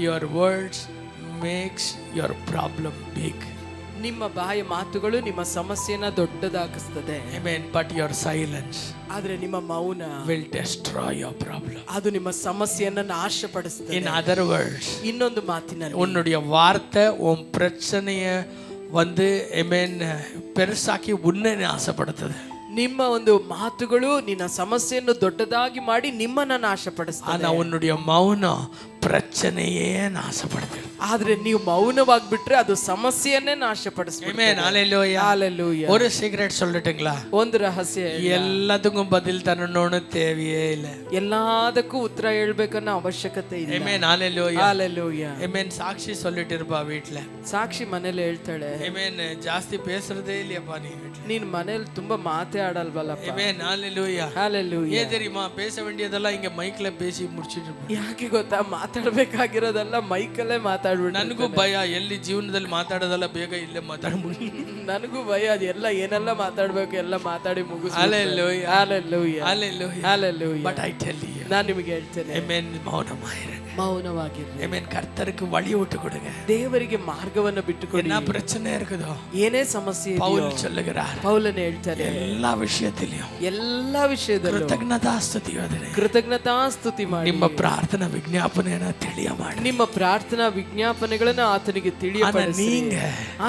your words makes your problem big. ನಿಮ್ಮ ಬಾಯ ಮಾತುಗಳು ನಿಮ್ಮ ಸಮಸ್ಯೆನ ದೊಡ್ಡದಾಗಿಸ್ತದೆ. Amen. But your silence ಆದ್ರೆ ನಿಮ್ಮ ಮೌನ will destroy your problem. ಅದು ನಿಮ್ಮ ಸಮಸ್ಯೆಯನ್ನ ನಾಶಪಡಿಸ್ತದೆ. In other words, ಇನ್ನೊಂದು ಮಾತಿನಲ್ಲಿ உன்னுடைய வார்த்தை உன் பிரச்சனைய வந்து amen பெருசாக்கி உன்னை நாசப்படுத்துது. ನಿಮ್ಮ ಒಂದು ಮಾತುಗಳು ನಿನ್ನ ಸಮಸ್ಯೆಯನ್ನು ದೊಡ್ಡದಾಗಿ ಮಾಡಿ ನಿಮ್ಮನ್ನ ನಾಶಪಡಿಸ್ತದೆ. ஆனா உன்னுடைய மௌனம் பிரச்சனையே நாசப்படுத்துது. ಆದ್ರೆ ನೀವು ಮೌನವಾಗ್ಬಿಟ್ರೆ ಅದು ಸಮಸ್ಯೆಯನ್ನೇ ನಾಶಪಡಿಸ್ತದೆ. Amen. Hallelujah. Hallelujah. ஒரு சீக்ரெட் சொல்லட்டுங்களா? ಒಂದು ರಹಸ್ಯ, எல்லாத்துக்கும் பதில் தரணும்னு தேவையே இல்லை. ಎಲ್ಲದಕ್ಕೂ ಉತ್ತರ ಹೇಳ್ಬೇಕನ್ನೋ ಅವಶ್ಯಕತೆ ಇಲ್ಲ. Amen. Hallelujah. Hallelujah. Amen. ಸಾಕ್ಷಿ சொல்லிட்டு இருப்பா வீட்ல. ಸಾಕ್ಷಿ ಮನೇಲಿ ಹೇಳ್ತಾಳೆ, Amen. ಜಾಸ್ತಿ பேசுறதே இல்லையப்பா நீ வீட்ல. ನೀನ್ ಮನೇಲಿ ತುಂಬಾ ಮಾತೇ ಆಡಲ್ವಲ್ಲಪ್ಪ. Amen. Hallelujah. Hallelujah. ஏன் தெரியுமா? பேச வேண்டியதெல்லாம் இங்க மைக்ல பேசி முடிச்சிட்டு இருப்பா. ಯಾಕೆ ಗೊತ್ತಾ, ಮಾತಾಡ್ಬೇಕಾಗಿರೋದೆಲ್ಲ ಮೈಕಲ್ಲೇ ಮಾತಾಡ್ಬಿಟ್ಟು. ನನಗೂ ಭಯ, ಎಲ್ಲಿ ಜೀವನದಲ್ಲಿ ಮಾತಾಡೋದಲ್ಲ ಬೇಗ ಇಲ್ಲೇ ಮಾತಾಡ್ಬಿಡಿ. ನನಗೂ ಭಯ, ಅದೆಲ್ಲ ಏನೆಲ್ಲ ಮಾತಾಡ್ಬೇಕು ಎಲ್ಲ ಮಾತಾಡಿ ಮುಗಿಸ್. Hallelujah. Hallelujah. Hallelujah. Hallelujah. But I tell you, ನಾನು ನಿಮಗೆ ಹೇಳ್ತೇನೆ, Amen. மௌனமாயிருங்க. ಮೌನವಾಗಿರ್ರಿ. Amen. கர்த்தருக்கு வழி விட்டு கொடுங்க. ದೇವರಿಗೆ ಮಾರ್ಗವನ್ನು ಬಿಟ್ಟುಕೊಡಿ. என்ன பிரச்சனை இருக்குதோ, ಏನೇ ಸಮಸ್ಯೆ பவுல் ಇದೆಯೋ, சொல்லுகிறார், ಪೌಲನೇ ಹೇಳ್ತಾರೆ, எல்லா விஷயத்திலும் ಎಲ್ಲಾ ವಿಷಯದಲ್ಲೂ ಕೃತಜ್ಞತಾಸ್ತುತಿ ಯೋಧನೆ ಕೃತಜ್ಞತಾಸ್ತುತಿ ಮಾಡಿ ನಿಮ್ಮ ಪ್ರಾರ್ಥನಾ ವಿಜ್ಞಾಪನೆಯನ್ನ ತಿಳಿಯ ಮಾಡಿ. ನಿಮ್ಮ ಪ್ರಾರ್ಥನಾ ವಿಜ್ಞಾಪನೆಗಳನ್ನ ಆತನಿಗೆ ತಿಳಿಯಪಡಿಸಿ.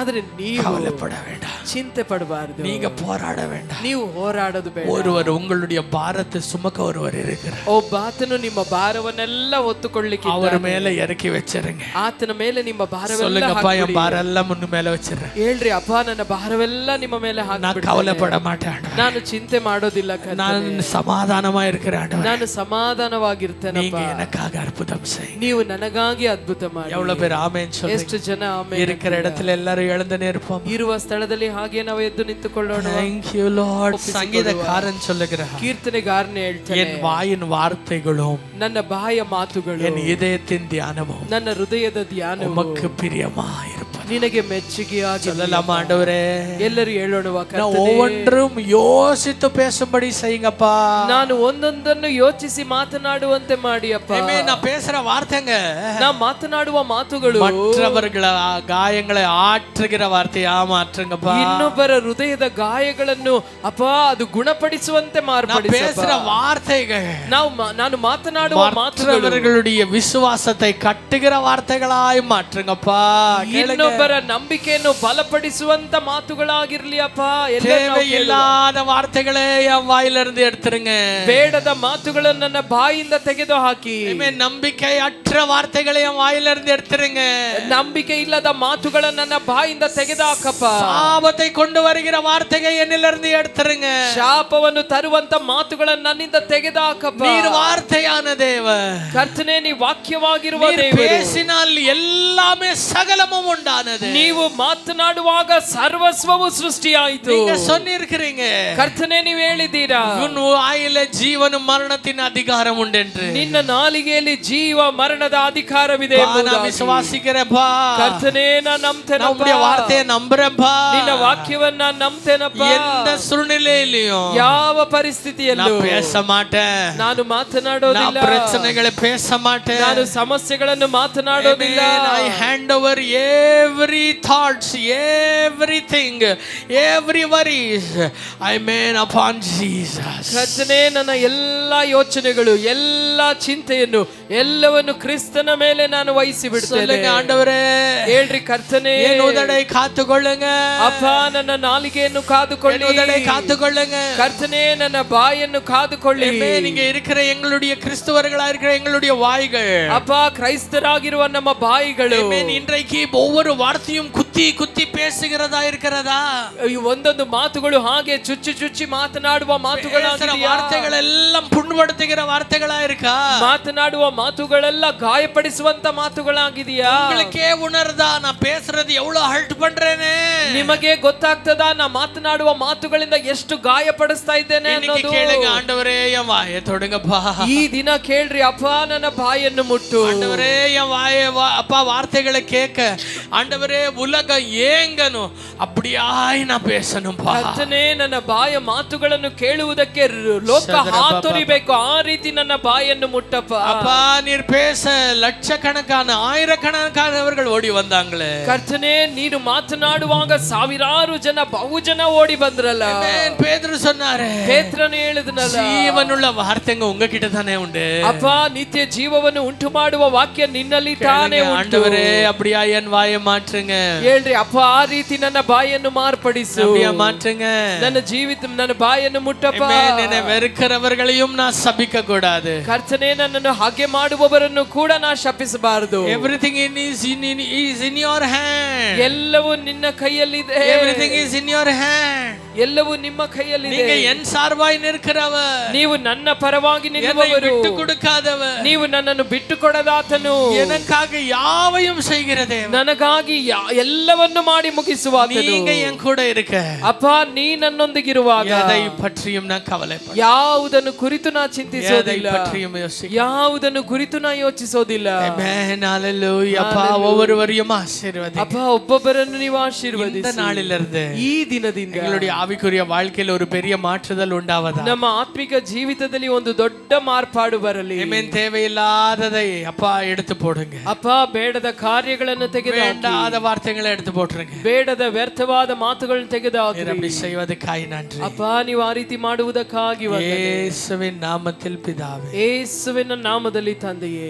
ಆದ್ರೆ ನೀವು கவலைப்பட வேண்டாம், ಚಿಂತೆ ಪಡಬಾರದು, நீங்க போராட வேண்டாம். ನೀವು ಹೋರಾಡೋದು ಬೇಡ. ஒருவர் உங்களுடைய பாரத்தை சுமக்க ஒருவர் இருக்கிறார். ಒಬ್ಬಾತನು ನಿಮ್ಮ ಭಾರವನ್ನೆಲ್ಲ ಹೊತ್ತುಕೊಳ್ಳಿಕ್ಕೆ அவர் மேல இறக்கಿ வச்சிருங்க. ಆತನ ಮೇಲೆ ನಿಮ್ಮ ಭಾರವೆಲ್ಲ சொல்லுங்கப்பா, என் ಹಾಕ್ಬಿಡಿ. பாரம் எல்லாம் முன்னு மேல வச்சிருக்கேன். ಹೇಳ್ರಿ, ಅಪ್ಪ ನನ್ನ ಭಾರವೆಲ್ಲ ನಿಮ್ಮ ಮೇಲೆ நான் ಹಾಕ್ಬಿಡಿ. கவலைப்பட மாட்டேன், ನಾನು ಚಿಂತೆ ಮಾಡೋದಿಲ್ಲ ಕರ್ತನೇ. நான் சமாதானமா இருக்கிறேன். ನಾನು ಸಮಾಧಾನವಾಗಿರ್ತೇನೆ. நீங்க எனக்காக அற்புதம் செய்யுங்க. ನೀವು ನನಗಾಗಿ ಅದ್ಭುತ ಮಾಡಿ. எவ்வளவு பேர் ஆமென் சொல்லுங்க? ಎಷ್ಟು ಜನ ಆಮೆನ್ இருக்கிற இடத்துல எல்லாரும் எழுந்து நிற்போம். ಇರುವ ಸ್ಥಳದಲ್ಲಿ ಹಾಗೆ ನಾವು ಎದ್ದು ನಿಂತುಕೊಳ್ಳೋಣ. Thank you Lord. ಸಂಗೀತಕಾರன் சொல்லுகிறார், ಕೀರ್ತನೆಗಾರನೇ ಹೇಳ್ತಾನೆ, என் வாயின் வார்த்தைகளும் ನನ್ನ ಬಾಯ ಮಾತುಗಳು என் இதயத்தின் தியானமும் ನನ್ನ ಹೃದಯದ ಧ್ಯಾನವು உமக்கு பிரியமாயிருப்பது. ನಿನಗೆ ಮೆಚ್ಚುಗೆಯಾಗಿ. சொல்லலாம் ஆண்டவரே, ಎಲ್ಲರೂ ಹೇಳೋಣ, நான் ஒவ்வொன்றும் யோசித்து பேசும்படி செய்யுங்கப்பா. ನಾನು ಒಂದೊಂದನ್ನು ಯೋಚಿಸಿ ಮಾತನಾಡುವಂತೆ ಮಾಡಿ ಅಪ್ಪ. நான் பேசுற வார்த்தைங்க, ನಾ ಮಾತನಾಡುವ ಮಾತುಗಳು மற்றவர்கள காயங்களை ஆற்றுகிற வார்த்தையா மாற்றுங்கப்பா. ಇನ್ನೊಬ್ಬರ ಹೃದಯದ ಗಾಯಗಳನ್ನು ಅಪ್ಪ ಅದು ಗುಣಪಡಿಸುವಂತೆ ಮಾರ್ಪಡಿಸು. பேசுற வார்த்தைகள் ನಾನು ಮಾತನಾಡುವ ಮಾತುಗಳು மற்றவர்களுடைய விசுவாசத்தை கட்டுகிற வார்த்தைகளாய் மாற்றுங்கப்பா. ಇನ್ನೊಬ್ಬರ ನಂಬಿಕೆಯನ್ನು ಬಲಪಡಿಸುವಂತ ಮಾತುಗಳಾಗಿರ್ಲಿ ಅಪ್ಪ. தேவையில்லாத வார்த்தைகளே என் வாயிலிருந்து எடுத்துருங்க. ಬೇಡದ ಮಾತುಗಳನ್ನು ನನ್ನ ಬಾಯಿಂದ ತೆಗೆದು ಹಾಕಿ. நம்பிக்கை அற்ற வார்த்தைகளை என் வாயிலிருந்து எடுத்துருங்க. ನಂಬಿಕೆ ಇಲ್ಲದ ಮಾತುಗಳನ್ನು ನನ್ನ ಬಾಯಿಂದ ತೆಗೆದುಹಾಕಪ್ಪ. சாபத்தை கொண்டு வருகிற வார்த்தையை என்னிலிருந்து எடுத்துருங்க. ಶಾಪವನ್ನು ತರುವಂತ ಮಾತುಗಳನ್ನು ನನ್ನಿಂದ ತೆಗೆದುಹಾಕಪ್ಪ. நீர் வார்த்தையான தேவன். ಕರ್ತನೇ, ನೀ ವಾಕ್ಯವಾಗಿರುವ ದೇವರು. பேசினால் எல்லாமே சகலமும் உண்டானது. ನೀವು ಮಾತನಾಡುವಾಗ ಸರ್ವಸ್ವವು ಸೃಷ್ಟಿಯಾಯಿತು. நீங்க சொன்னிருக்கிறீங்க, ಕರ್ತನೇ, ನೀವು ಹೇಳಿದ್ದೀರಾ, உன் வாயில ஜீவனும் மரணத்தின் அதிகாரம் உண்டு என்று. ನಿನ್ನ ನಾಲಿಗೆಯಲ್ಲಿ ಜೀವ ಮರಣದ ಅಧಿಕಾರವಿದೆ நான் விசுவாசிக்கிறேன்ப்பா. ಕರ್ತನೇ, ನಾನು ನಂಬ್ತೇನಪ್ಪ. உம்முடைய வார்த்தையை நம்புறேன்ப்பா. ನಿನ್ನ ವಾಕ್ಯವನ್ನು ನಾನು ನಂಬ್ತೇನಪ್ಪ. எந்த சூழ்நிலையிலும் ಯಾವ ಪರಿಸ್ಥಿತಿಯಲ್ಲೂ நான் பேச மாட்டேன். ನಾನು ಮಾತನಾಡೋದಿಲ್ಲ. நான் பிரச்சனைகளை பேச மாட்டேன். ನಾನು ಸಮಸ್ಯೆಗಳನ್ನು ಮಾತನಾಡೋದಿಲ್ಲ. I hand over every thoughts, everything, every worries, I mean upon Jesus. ಕರ್ತನೇ, ನನ್ನ ಎಲ್ಲಾ ಯೋಚನೆಗಳು, ಎಲ್ಲಾ ಚಿಂತೆಯನ್ನು ಎಲ್ಲವನ್ನು ಕ್ರಿಸ್ತನ ಮೇಲೆ ನಾನು ವಹಿಸಿ ಬಿಡ್ತೇನೆ. சொல்லுங்க ஆண்டவரே, ಹೇಳ್ರಿ, ಕರ್ತನೇ, என் உதடை காத்துக்கொள்ளுங்க. ಅಪ್ಪ, ನನ್ನ ನಾಲಿಗೆಯನ್ನು ಕಾದುಕೊಳ್ಳಿ. என் உதடை காத்துக்கொள்ளுங்க. ಕರ್ತನೇ, ನನ್ನ ಬಾಯನ್ನು ಕಾದುಕೊಳ್ಳಿ. நீங்க இருக்கிற எங்களுடைய கிறிஸ்தவர்களா இருக்கிற எங்களுடைய வாய்கள், ಅಪ್ಪ, ಕ್ರೈಸ್ತರಾಗಿರುವ ನಮ್ಮ ಬಾಯಿಗಳು இன்றைக்கு ஒவ்வொரு வார்த்தையும் குத்தி குத்தி பேசுகிறதா இருக்கிறதா? ಒಂದೊಂದು ಮಾತುಗಳು ಹಾಗೆ ಚುಚ್ಚಿ ಚುಚ್ಚಿ ಮಾತನಾಡುವ ಮಾತುಗಳಾಗಿದೆಯಾ? வார்த்தைகள் எல்லாம் புண்படுத்துகிற வார்த்தைகளா இருக்கா? ಮಾತನಾಡುವ ಮಾತುಗಳೆಲ್ಲ ಗಾಯಪಡಿಸುವಂತ ಮಾತುಗಳಾಗಿದೆಯಾ? உங்களுக்கே உணர்தா நான் பேசுறது எவ்வளவு ஹர்ட் பண்றேனே? ನಿಮಗೆ ಗೊತ್ತಾಗ್ತದ ನಾ ಮಾತನಾಡುವ ಮಾತುಗಳಿಂದ ಎಷ್ಟು ಗಾಯಪಡಿಸ್ತಾ ಇದ್ದೇನೆ இன்னைக்கு ಅನ್ನೋದು. கேளுங்க, ஆண்டவரே என் வாயை தொடுங்கப்பா. ಈ ದಿನ ಕೇಳ್ರಿ, ಅಪ್ಪ ನನ್ನ ಬಾಯನ್ನು ಮುಟ್ಟು. ஆண்டவரே என் வாயை அப்பா வார்த்தைகளை கேட்க ஆண்டவரே உலகம் ஏங்கணும் அப்படியாய் நான் பேசணும்பா. ಕರ್ತನೇ, ನನ್ನ ಬಾಯ ಮಾತುಗಳನ್ನು ಕೇಳುವುದಕ್ಕೆ ಲೋಕ ಹಾತೊರಿಬೇಕು, ಆ ರೀತಿ ನನ್ನ ಬಾಯನ್ನು ಮುಟ್ಟಪ್ಪ. அப்பா நீர் பேச லட்சக்கணக்கான ஆயிரக்கணக்கானவர்கள் ஓடி வந்தாங்களே. ಕರ್ತನೇ, ನೀನು ಮಾತನಾಡುವಾಗ ಸಾವಿರಾರು ಜನ, ಬಹುಜನ ಓಡಿ ಬಂದ್ರಲ್ಲ. பேதுரு சொன்னாரே, ಪೇತ್ರನು ಹೇಳಿದನಲ್ಲ, ಜೀವನುಳ್ಳ ವಾರ್ತೆங்க உங்ககிட்ட தானே உண்டு. ಅಪ್ಪ, ನಿತ್ಯ ಜೀವವನ್ನು ಉಂಟು ಮಾಡುವ ವಾಕ್ಯ ನಿನ್ನಲ್ಲಿ ತಾನೇ ಉಂಟು. ஆண்டவரே அப்படியா என் வாயை மாற்றுங்க. ಹೇಳ್ರಿ, ಅಪ್ಪ, ಆ ರೀತಿ ನನ್ನ ಬಾಯನ್ನು ಮಾರ್ಪಡಿಸು. அப்படியா மாற்றுங்க. ನನ್ನ ಜೀವಿತ, ನನ್ನ ಬಾಯನ್ನು ಮುಟ್ಟಪ್ಪ. என்னை வெறுக்கிறவர்களையும் நான் சபிக்க கூடாது. ಕರ್ತನೇ, ನನ್ನನ್ನು ಹಾಗೆ ಮಾಡುವವರನ್ನು ಕೂಡ ನಾ ಶಪಿಸಬಾರದು. Everything is in your hand. ಎಲ್ಲವೂ ನಿನ್ನ ಕೈಯಲ್ಲಿದೆ. Everything is in your hand. ಎಲ್ಲವೂ ನಿಮ್ಮ ಕೈಯಲ್ಲಿದೆ. நீங்க என் சார்பாய் நிற்கிறவர், ನೀವು ನನ್ನ ಪರವಾಗಿ என்னை ನಿಲ್ಲುವವರು, விட்டு கொடுக்காதவர், ನೀವು ನನ್ನನ್ನು ಬಿಟ್ಟು ಕೊಡದಾತನು, எனக்காக யாவையும் செய்கிறதே, ನನಗಾಗಿ ಎಲ್ಲವನ್ನು ಮಾಡಿ ಮುಗಿಸುವಾತನು. நீங்க என் கூட இருக்க, ಅಪ್ಪ, ನೀ ನನ್ನೊಂದಿಗಿರುವಾಗ எதை பற்றியும் நான் கவலைப்பட, ಯಾವುದನ್ನು ಕುರಿತು ನಾ ಚಿಂತಿಸೋದಿಲ್ಲ, எதை பற்றியும் யோசிக்க, ಯಾವುದನ್ನು ಕುರಿತು ನಾ ಯೋಚಿಸೋದಿಲ್ಲ. Amen. Hallelujah. அப்பா ஒவ்வொருவரையும் ஆசீர்வதி. ಅಪ್ಪ, ಒಬ್ಬೊಬ್ಬರನ್ನು ನೀವು இந்த ಆಶೀರ್ವದಿಸಿ. நாளிலிருந்து ಈ ದಿನದಿಂದ எங்களுடைய ஆவிக்குரிய வாழ்க்கையில் ஒரு பெரிய மாற்றுதல் உண்டாவதா. ನಮ್ಮ ಆತ್ಮಿಕ ಜೀವಿತದಲ್ಲಿ ಒಂದು ದೊಡ್ಡ ಮಾರ್ಪಾಡು ಬರಲಿ. Amen. தேவையில்லாததை அப்பா எடுத்து போடுங்க. ಅಪ್ಪ, ಬೇಡದ ಕಾರ್ಯಗಳನ್ನು ತೆಗೆದುಹಾಕಿ, வேண்டாத வார்த்தைகளை எடுத்து போட்டுருங்க. ಬೇಡದ ವ್ಯರ್ಥವಾದ ಮಾತುಗಳನ್ನು ತೆಗೆದುಹಾಕಿ. அப்படி செய்வதற்காய் நன்றி. ಅಪ್ಪ, ನೀವು ಆ ರೀತಿ ಮಾಡುವುದಕ್ಕಾಗಿ ವಂದನೆ. இயேசுவின் நாமத்தில் பிதாவே. ಯೇಸುವಿನ ನಾಮದಲ್ಲಿ ತಂದೆಯೇ.